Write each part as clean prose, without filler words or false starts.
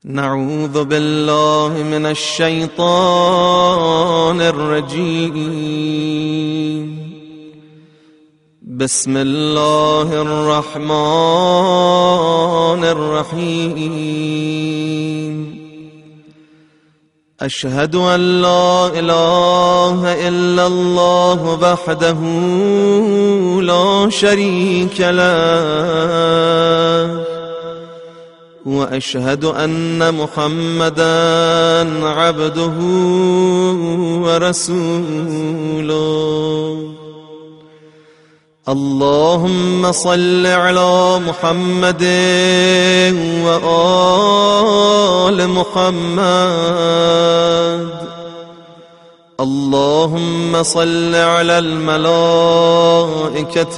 نعوذ بالله من الشيطان الرجيم. بسم الله الرحمن الرحيم. أشهد أن لا إله إلا الله وحده لا شريك له، وأشهد أن محمدًا عبده ورسوله. اللهم صل على محمد وآل محمد. اللهم صل على الملائكة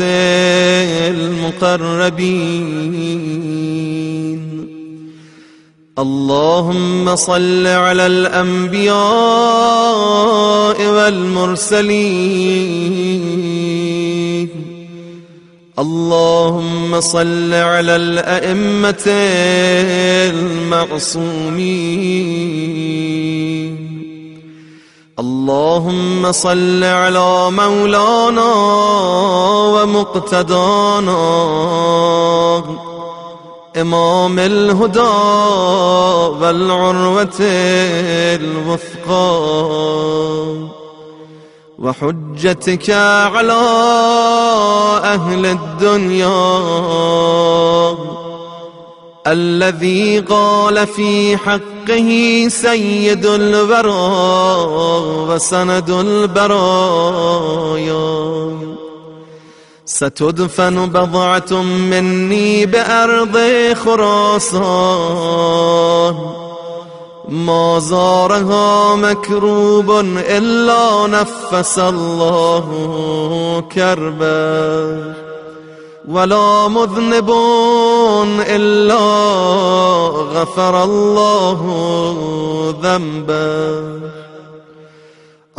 المقربين. اللهم صل على الأنبياء والمرسلين. اللهم صل على الأئمة المعصومين. اللهم صل على مولانا ومقتدانا إمام الهدى والعروة الوثقى وحجتك على أهل الدنيا، الذي قال في حقه سيد الورى وسند البرايا: ستدفن بضعة مني بأرض خراسان، ما زارها مكروب إلا نفس الله كربه، ولا مذنب إلا غفر الله ذنبه.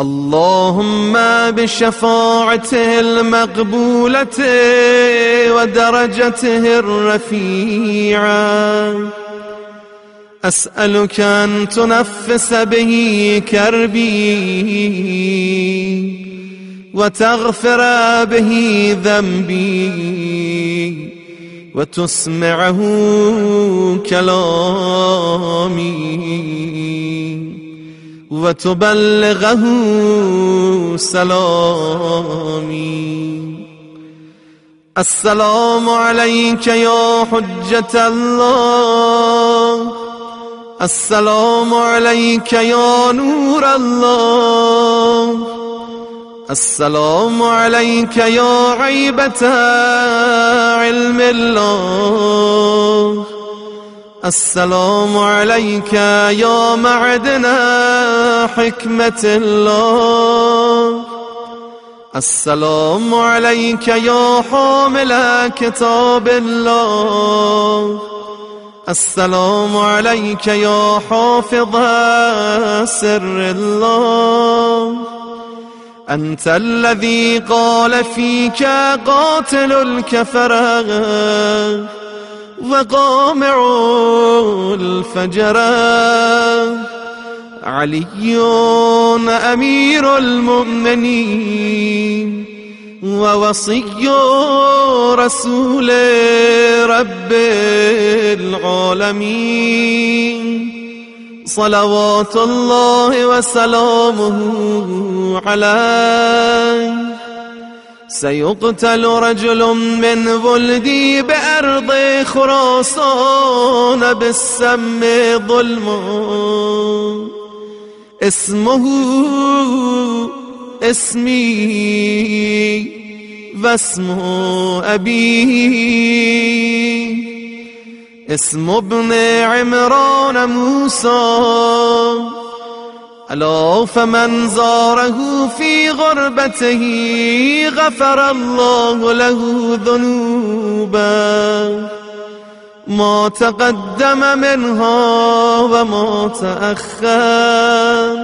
اللهم بشفاعته المقبولة ودرجته الرفيعة أسألك أن تنفس به كربي وتغفر به ذنبي وتسمعه كلامي وتبلغه سلامي. السلام عليك يا حجة الله. السلام عليك يا نور الله. السلام عليك يا عيبة علم الله. السلام عليك يا معدن حكمة الله. السلام عليك يا حامل كتاب الله. السلام عليك يا حافظ سر الله. أنت الذي قال فيك قاتل الكفرة وقامع الفجر علي أمير المؤمنين ووصي رسول رب العالمين، صلوات الله وسلامه عليه. سيقتل رجل من ولدي بأرض خراسان بالسم ظلما، اسمه اسمي واسم أبيه، اسم ابن عمران موسى. ألا فمن زاره في غربته غفر الله له ذنوبه ما تقدم منها وما تأخر،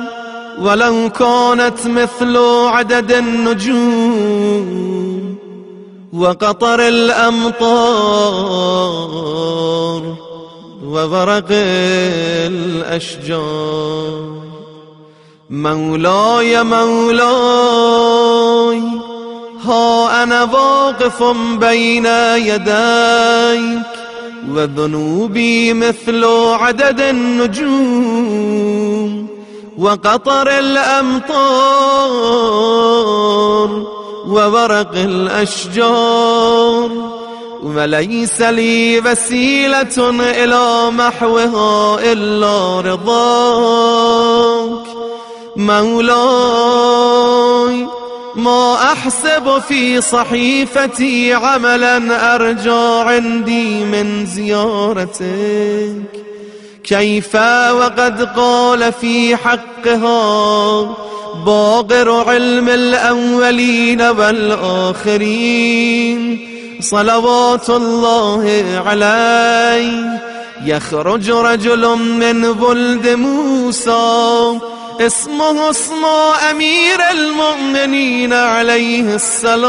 ولو كانت مثل عدد النجوم وقطر الأمطار وورق الأشجار. مولاي مولاي ها أنا واقف بين يديك وذنوبي مثل عدد النجوم وقطر الأمطار وورق الأشجار، وليس لي وسيلة إلى محوها إلا رضاك. مولاي ما أحسب في صحيفتي عملا أرجى عندي من زيارتك، كيف وقد قال في حقها باقر علم الأولين والآخرين صلوات الله عليه: يخرج رجل من ولد موسى اسمه اسم أمير المؤمنين عليه السلام،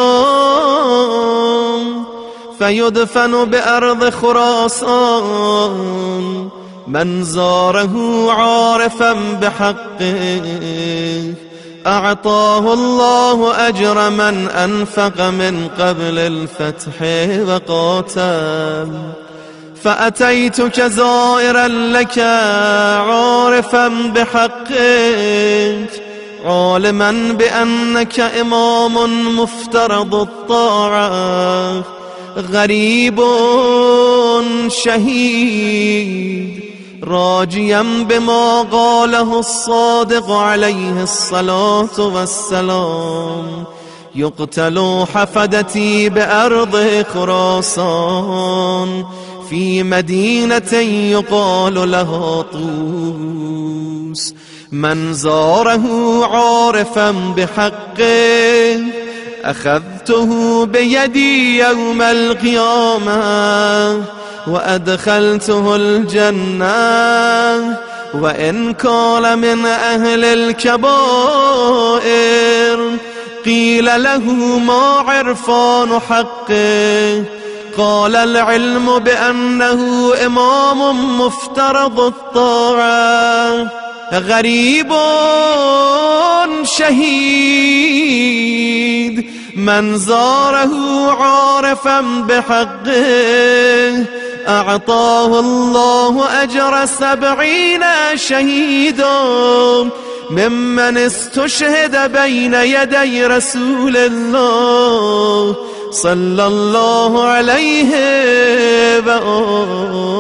فيدفن بأرض خراسان. من زاره عارفا بحقه أعطاه الله أجر من أنفق من قبل الفتح وقاتل. فأتيتك زائرا لك عارفا بحقك عالما بأنك إمام مفترض الطاعة غريب شهيد، راجيا بما قاله الصادق عليه الصلاة والسلام: يقتل حفدتي بأرض خراسان في مدينة يقال لها طوس. من زاره عارفا بحقه أخذته بيدي يوم القيامة وأدخلته الجنة، وإن كان من أهل الكبائر قيل له ما عرفان حقه، قال العلم بأنه إمام مفترض الطاعة غريب شهيد. من زاره عارفا بحقه أعطاه الله أجر 70 شهيدا ممن استشهد بين يدي رسول الله صلى الله عليه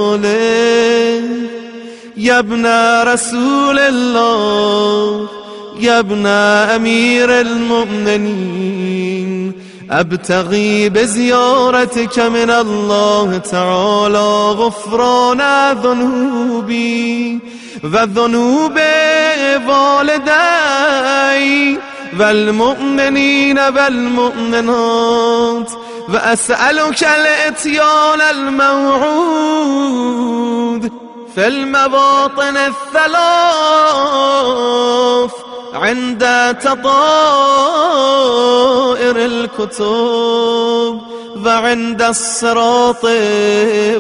وآله. يا ابن رسول الله، يا ابن أمير المؤمنين، أبتغي بزيارتك من الله تعالى غفران ذنوبي وذنوب والدي والمؤمنين والمؤمنات، وأسألك الإتيان الموعود في المواطن الثلاث عند تطائر الكتب وعند الصراط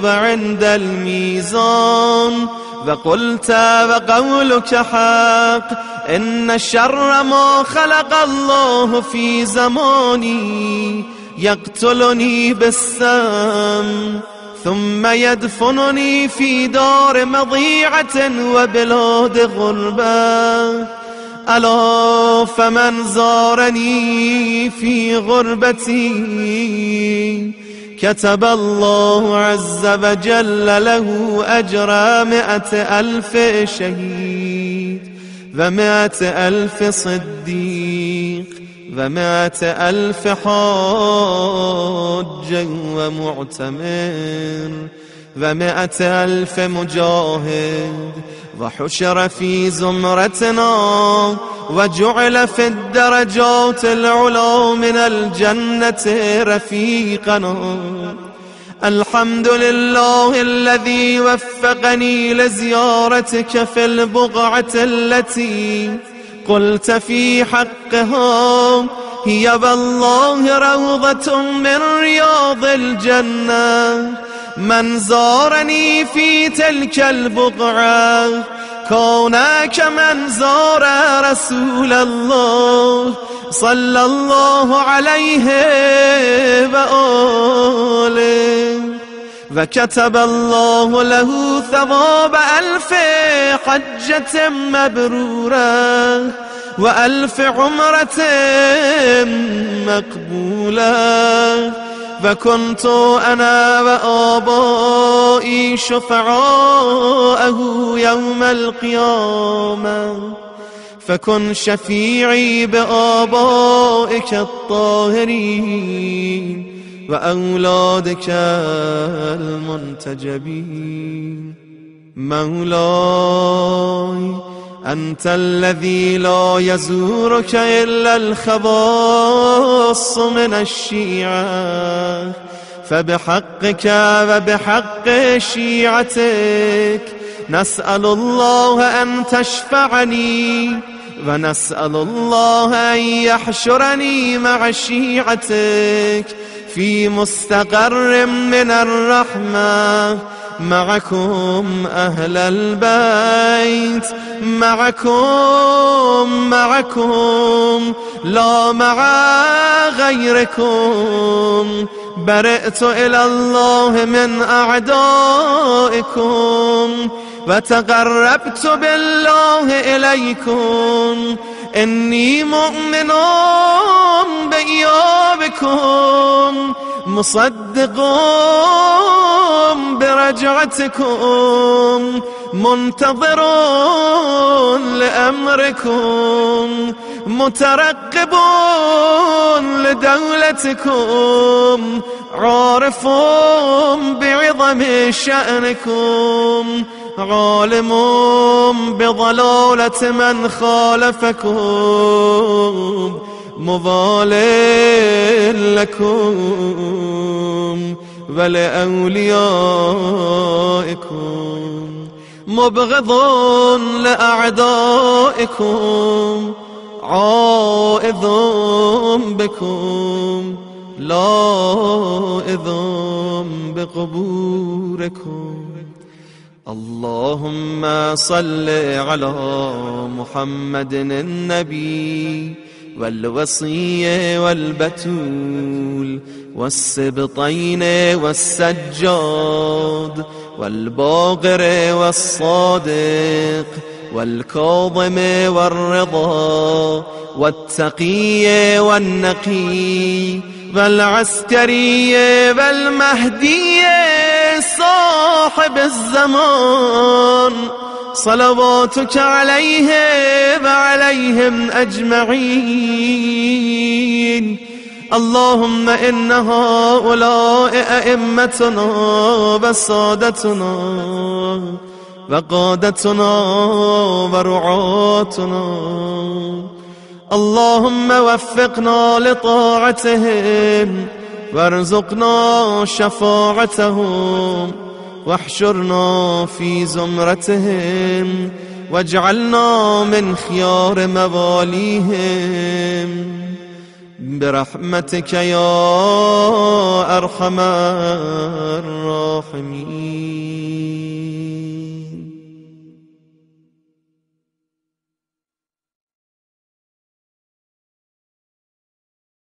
وعند الميزان. وقلت وقولك حق: إن شر ما خلق الله في زماني يقتلني بالسم ثم يدفنني في دار مضيعة وبلاد غربة. ألا فمن زارني في غربتي كتب الله عز وجل له أجر 100,000 شهيد و100,000 صديق و100,000 حاج ومعتمر و100,000 مجاهد، وحشر في زمرتنا وجعل في الدرجات العلى من الجنة رفيقنا. الحمد لله الذي وفقني لزيارتك في البقعة التي قلت في حقها: هي والله روضة من رياض الجنة. من زارني في تلك البقعة كان كمن زار رسول الله صلى الله عليه وآله وكتب الله له ثواب 1000 حجة مبرورة و1000 عمرة مقبولة وكنت أنا وآبائي شفعاءه يوم القيامة فكن شفيعي بآبائك الطاهرين وأولادك المنتجبين. مولاي أنت الذي لا يزورك إلا الخواص من الشيعة فبحقك وبحق شيعتك نسأل الله أن تشفعني ونسأل الله أن يحشرني مع شيعتك في مستقر من الرحمة معكم أهل البيت معكم لا مع غيركم برئت إلى الله من أعدائكم وتقربت بالله إليكم إني مؤمن بإيابكم مصدق برجعتكم منتظر لأمركم مترقب لدولتكم عارف بعظم شأنكم عالم بضلالة من خالفكم مضال لكم ولأوليائكم مبغض لأعدائكم عائذ بكم لائذ بقبوركم. اللهم صل على محمد النبي والوصي والبتول والسبطين والسجاد والباقر والصادق والكاظم والرضا والتقي والنقي والعسكري والمهدي صاحب الزمان صلواتك عليه وعليهم أجمعين. اللهم إن هؤلاء أئمتنا وسادتنا وقادتنا ورعاتنا اللهم وفقنا لطاعتهم وارزقنا شفاعتهم واحشرنا في زمرتهم واجعلنا من خيار مواليهم برحمتك يا أرحم الراحمين.